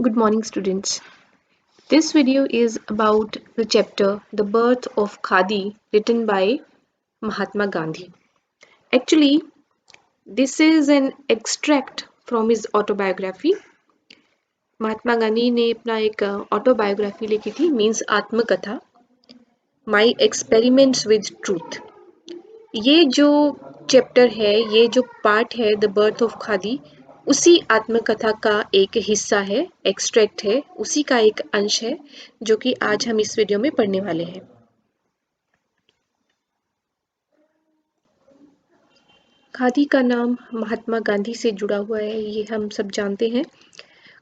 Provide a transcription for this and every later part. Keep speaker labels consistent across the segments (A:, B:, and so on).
A: Good morning, students. This video is about the chapter The Birth of Khadi, written by Mahatma Gandhi. Actually, this is an extract from his autobiography. Mahatma Gandhi ने अपना एक autobiography लिखी थी, means आत्मकथा, my experiments with truth. ये जो chapter है, ये जो पार्ट है द बर्थ ऑफ खादी, उसी आत्मकथा का एक हिस्सा है, एक्सट्रैक्ट है, उसी का एक अंश है जो कि आज हम इस वीडियो में पढ़ने वाले हैं। खादी का नाम महात्मा गांधी से जुड़ा हुआ है, ये हम सब जानते हैं।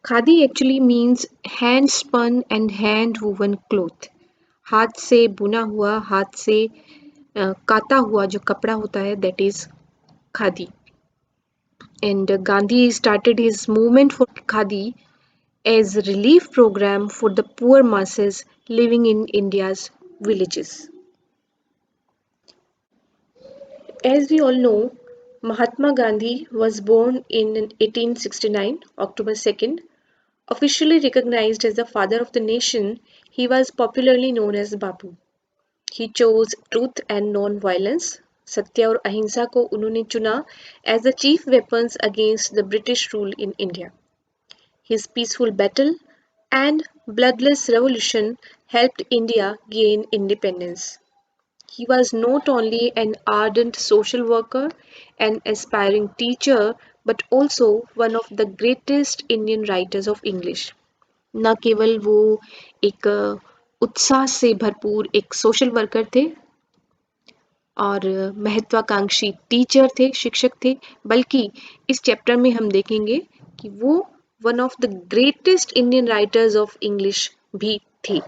A: Khadi actually means hand spun and hand woven cloth, हाथ से बुना हुआ, हाथ से काता हुआ जो कपड़ा होता है, that is khadi. And Gandhi started his movement for Khadi as a relief program for the poor masses living in India's villages. As we all know, Mahatma Gandhi was born in 1869, October 2nd. Officially recognized as the father of the nation, he was popularly known as Bapu. He chose truth and non-violence. सत्य और अहिंसा को उन्होंने चुना as the chief weapons against the British rule in India. His peaceful battle and bloodless revolution helped India gain independence. He was not only an ardent social worker and aspiring teacher, but also one of the greatest Indian writers of English. न केवल वो एक उत्साह से भरपूर एक social worker थे और महत्वाकांक्षी टीचर थे, शिक्षक थे, बल्कि इस चैप्टर में हम देखेंगे कि वो one of the greatest Indian writers of English भी थे।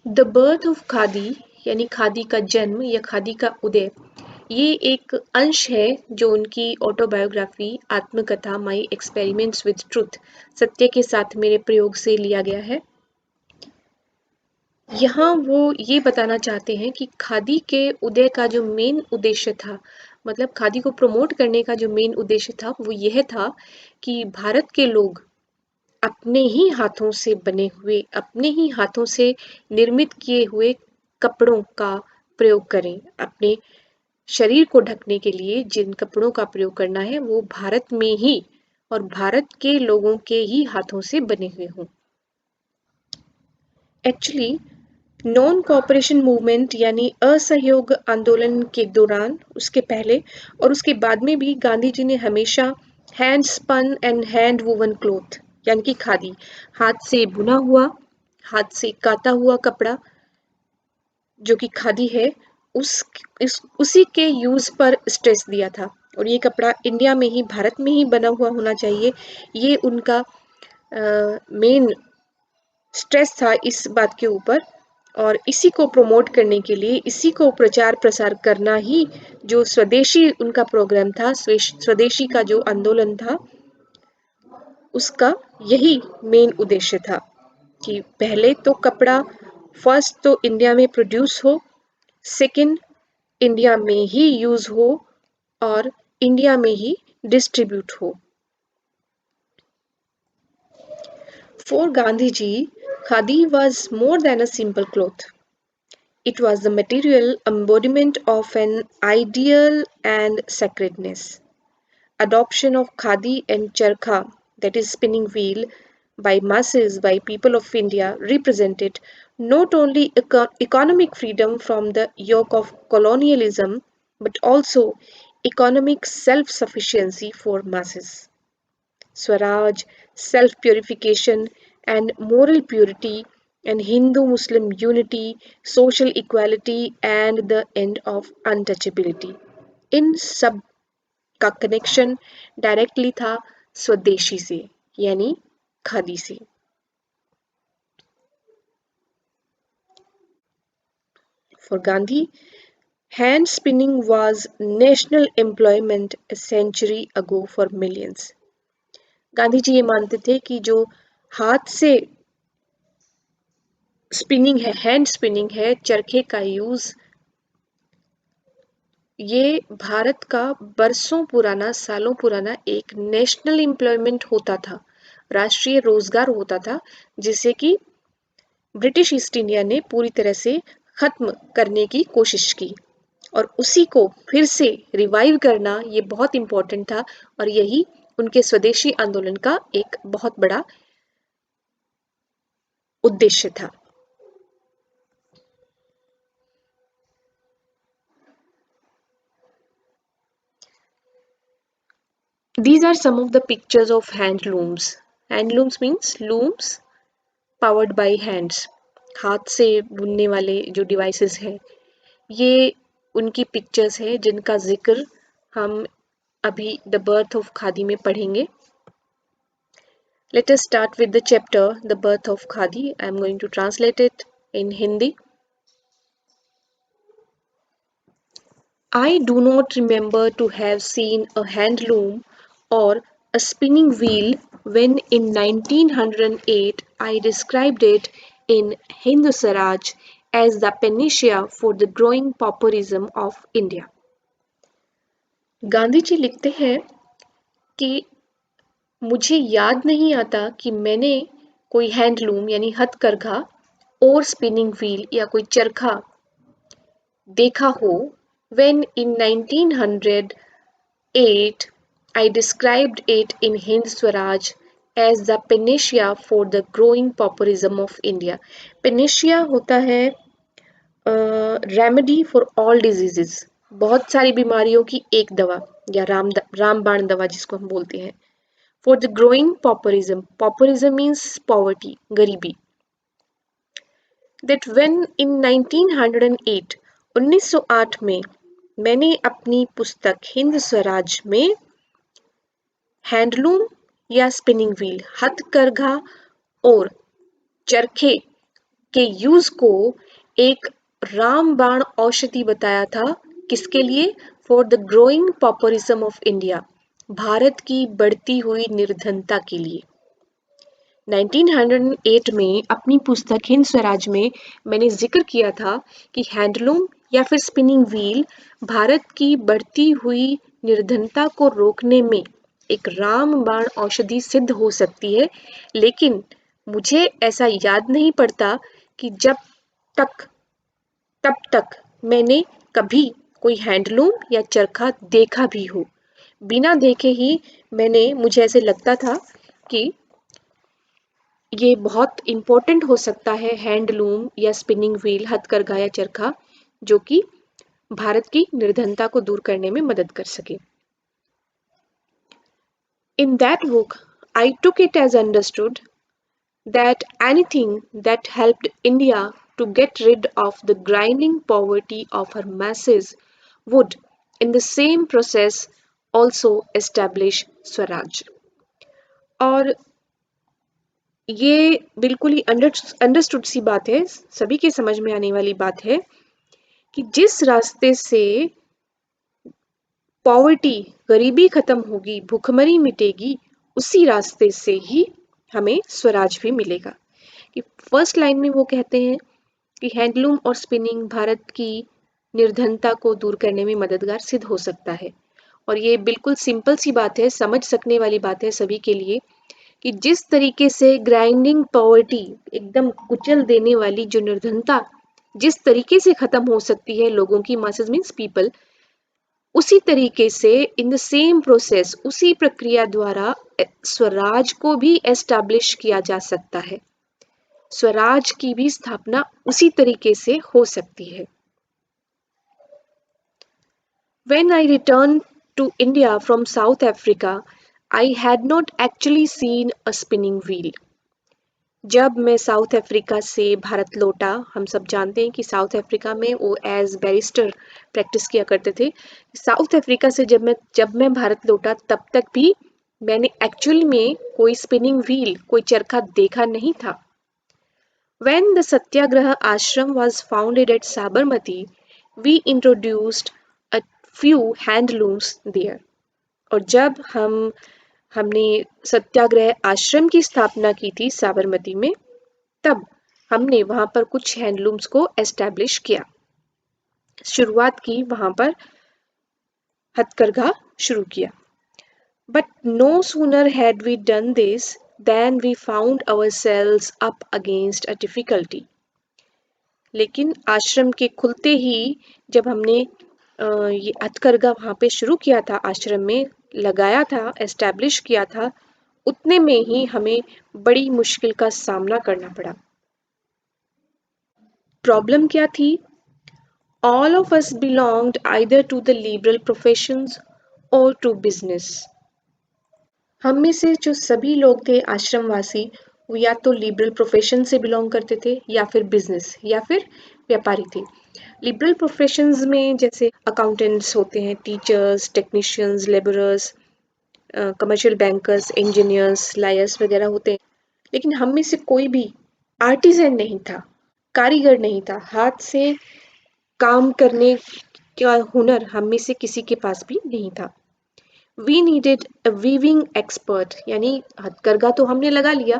A: द बर्थ ऑफ खादी यानी खादी का जन्म या खादी का उदय, ये एक अंश है जो उनकी ऑटोबायोग्राफी आत्मकथा माई एक्सपेरिमेंट्स विद ट्रुथ, सत्य के साथ मेरे प्रयोग से लिया गया है। यहाँ वो ये बताना चाहते हैं कि खादी के उदय का जो मेन उद्देश्य था, मतलब खादी को प्रमोट करने का जो मेन उद्देश्य था, वो यह था कि भारत के लोग अपने ही हाथों से बने हुए, अपने ही हाथों से निर्मित किए हुए कपड़ों का प्रयोग करें। अपने शरीर को ढकने के लिए जिन कपड़ों का प्रयोग करना है, वो भारत में ही और भारत के लोगों के ही हाथों से बने हुए हों। एक्चुअली नॉन कोऑपरेशन मूवमेंट यानी असहयोग आंदोलन के दौरान, उसके पहले और उसके बाद में भी गांधी जी ने हमेशा hand spun and hand woven cloth यानी कि खादी, हाथ से बुना हुआ, हाथ से काता हुआ कपड़ा जो कि खादी है, उसी के यूज पर स्ट्रेस दिया था। और ये कपड़ा इंडिया में ही, भारत में ही बना हुआ होना चाहिए, ये उनका मेन स्ट्रेस था इस बात के ऊपर। और इसी को प्रमोट करने के लिए, इसी को प्रचार प्रसार करना ही जो स्वदेशी उनका प्रोग्राम था, स्वदेशी का जो आंदोलन था, उसका यही मेन उद्देश्य था कि पहले तो कपड़ा फर्स्ट तो इंडिया में प्रोड्यूस हो, सेकंड इंडिया में ही यूज हो और इंडिया में ही डिस्ट्रीब्यूट हो। For Gandhiji, khadi was more than a simple cloth. It was the material embodiment of an ideal and sacredness. Adoption of khadi and charkha, that is spinning wheel, by masses, by people of India represented not only economic freedom from the yoke of colonialism, but also economic self-sufficiency for masses. Swaraj, self-purification and moral purity, and Hindu-Muslim unity, social equality and the end of untouchability. इन सब का connection directly था स्वदेशी से, यानी खादी से। For Gandhi, hand spinning was national employment a century ago for millions. Gandhi ji ये मानते थे कि जो हाथ से स्पिनिंग है, हैंड स्पिनिंग है, चरखे का यूज ये भारत का बरसों पुराना, सालों पुराना एक नेशनल एम्प्लॉयमेंट होता था, राष्ट्रीय रोजगार होता था, जिसे कि ब्रिटिश ईस्ट इंडिया ने पूरी तरह से खत्म करने की कोशिश की और उसी को फिर से रिवाइव करना ये बहुत इम्पोर्टेंट था और यही उनके स्वदेशी आंदोलन का एक बहुत बड़ा उद्देश्य था। These are some of the pictures of handlooms. Handlooms means looms powered by hands. हाथ से बुनने वाले जो डिवाइसेस हैं, ये उनकी पिक्चर्स है जिनका जिक्र हम अभी द बर्थ ऑफ खादी में पढ़ेंगे। Let us start with the chapter The Birth of Khadi. I am going to translate it in Hindi. I do not remember to have seen a handloom or a spinning wheel when in 1908 I described it in Hindu Swaraj as the panacea for the growing pauperism of India. Gandhi ji लिखते हैं कि मुझे याद नहीं आता कि मैंने कोई हैंडलूम यानी हथकरघा और स्पिनिंग व्हील या कोई चरखा देखा हो when in 1908 I described it in Hind Swaraj as the panacea for the growing pauperism of India. Panacea होता है रेमेडी फॉर ऑल डिजीजेस, बहुत सारी बीमारियों की एक दवा या रामबाण दवा जिसको हम बोलते हैं। For the growing populism, populism means poverty, गरीबी। दैट व्हेन इन 1908 1908 में मैंने अपनी पुस्तक हिंद स्वराज में हैंडलूम या स्पिनिंग व्हील, हथकरघा और चरखे के यूज को एक रामबाण औषधि बताया था। किसके लिए? For the growing populism of India, Bharat की बढ़ती हुई निर्धनता के लिए। 1908 में अपनी पुस्तक हिंद स्वराज में मैंने जिक्र किया था कि हैंडलूम या फिर स्पिनिंग व्हील भारत की बढ़ती हुई निर्धनता को रोकने में एक रामबाण औषधि सिद्ध हो सकती है, लेकिन मुझे ऐसा याद नहीं पड़ता कि तब तक मैंने कभी कोई हैंडलूम या चरखा देखा भी हो। बिना देखे ही मुझे ऐसे लगता था कि ये बहुत इम्पोर्टेंट हो सकता है हैंडलूम या स्पिनिंग व्हील, हथकरघा या चरखा, जो कि भारत की निर्धनता को दूर करने में मदद कर सके। In that book, I took it as understood that anything that helped India to get rid of the grinding poverty of her masses would, in the same process, also establish Swaraj. और ये बिल्कुल he understood सी बात है, सभी के समझ में आने वाली बात है कि जिस रास्ते से पॉवर्टी, गरीबी खत्म होगी, भूखमरी मिटेगी, उसी रास्ते से ही हमें स्वराज भी मिलेगा। कि फर्स्ट लाइन में वो कहते हैं कि हैंडलूम और स्पिनिंग भारत की निर्धनता को दूर करने में मददगार सिद्ध हो सकता है। और ये बिल्कुल सिंपल सी बात है, समझ सकने वाली बात है सभी के लिए कि जिस तरीके से ग्राइंडिंग पॉवर्टी, एकदम कुचल देने वाली जो निर्धनता जिस तरीके से खत्म हो सकती है लोगों की, मासेस मीन्स पीपल, उसी तरीके से इन द सेम प्रोसेस, उसी प्रक्रिया द्वारा स्वराज को भी एस्टैब्लिश किया जा सकता है। स्वराज की भी स्थापना उसी तरीके से हो सकती है। When I returned to India from South Africa, I had not actually seen a spinning wheel. जब मैं साउथ अफ्रीका से भारत लौटा, हम सब जानते हैं कि साउथ अफ्रीका में वो एज बैरिस्टर प्रैक्टिस किया करते थे। साउथ अफ्रीका से जब मैं भारत लौटा तब तक भी मैंने एक्चुअल में कोई स्पिनिंग व्हील, कोई चरखा देखा नहीं था। When the Satyagraha Ashram was founded at Sabarmati, we introduced a few handlooms there. और जब हमने सत्याग्रह आश्रम की स्थापना की थी साबरमती में, तब हमने वहां पर कुछ हैंडलूम्स को एस्टैब्लिश किया, शुरुआत की वहां पर हथकरघा शुरू किया। But no sooner had we done this then we found ourselves up against a difficulty. लेकिन आश्रम के खुलते ही जब हमने ये हथकरघा वहाँ पे शुरू किया था, आश्रम में लगाया था, एस्टैब्लिश किया था, उतने में ही हमें बड़ी मुश्किल का सामना करना पड़ा। प्रॉब्लम क्या थी? All of us belonged either to the liberal professions or to business. हम में से जो सभी लोग थे आश्रमवासी, वो या तो लिबरल प्रोफेशन से बिलोंग करते थे या फिर बिजनेस या फिर व्यापारी थे। लिबरल प्रोफेशंस में जैसे अकाउंटेंट्स होते हैं, teachers, technicians, labourers, commercial bankers, engineers, lawyers वगैरह होते हैं। लेकिन हम में से कोई भी आर्टिजन नहीं था, कारीगर नहीं था, हाथ से काम करने का हुनर हम में से किसी के पास भी नहीं था। We needed a weaving expert, यानी हथकरघा तो हमने लगा लिया,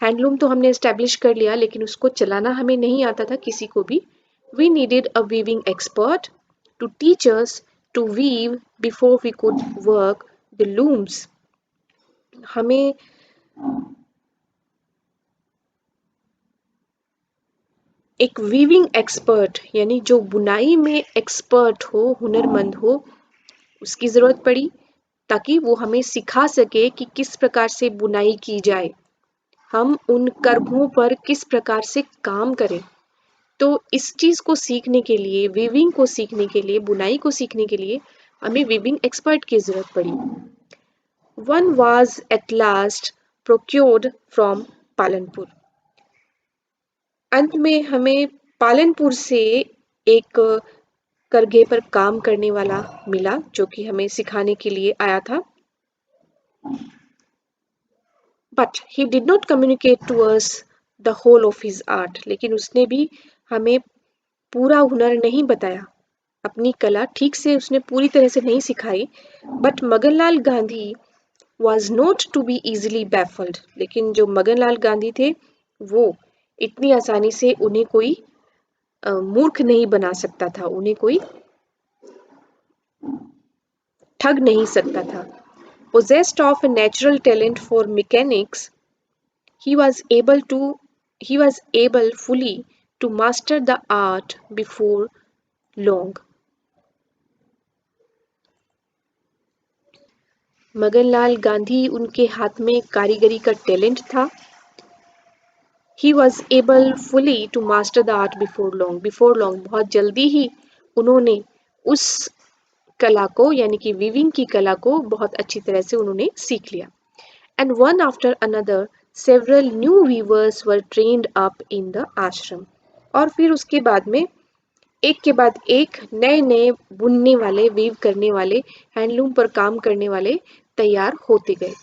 A: हैंडलूम तो हमने एस्टेब्लिश कर लिया, लेकिन उसको चलाना हमें नहीं आता था किसी को भी। We needed a weaving expert to teach us to weave before we could work the looms. हमें एक वीविंग एक्सपर्ट, यानी जो बुनाई में एक्सपर्ट हो, हुनरमंद हो, उसकी ज़रूरत पड़ी, ताकि वो हमें सिखा सके कि किस प्रकार से बुनाई की जाए, हम उन करघों पर किस प्रकार से काम करें। तो इस चीज़ को सीखने के लिए, वीविंग को सीखने के लिए, बुनाई को सीखने के लिए हमें वीविंग एक्सपर्ट की ज़रूरत पड़ी। One was at last procured from Palanpur. अंत में हमें पालनपुर से एक करघे पर काम करने वाला मिला, जो कि हमें सिखाने के लिए आया था। But he did not communicate to us the whole of his art. लेकिन उसने भी हमें पूरा हुनर नहीं बताया, अपनी कला ठीक से उसने पूरी तरह से नहीं सिखाई। But Maganlal Gandhi was not to be easily baffled. लेकिन जो मगनलाल गांधी थे, वो इतनी आसानी से उन्हें कोई मूर्ख नहीं बना सकता था, उन्हें कोई ठग नहीं सकता था। Possessed of a natural talent for mechanics, he was able to he was able fully to master the art before long. Maganlal Gandhi, उनके हाथ में कारीगरी का टैलेंट था। He was able fully to master the art before long. Before long, बहुत जल्दी ही उन्होंने उस कला को, यानी कि वीविंग की कला को बहुत अच्छी तरह से उन्होंने सीख लिया। And one after another, several new weavers were trained up in the ashram. और फिर उसके बाद में एक के बाद एक नए नए बुनने वाले, वीव करने वाले, हैंडलूम पर काम करने वाले तैयार होते गए।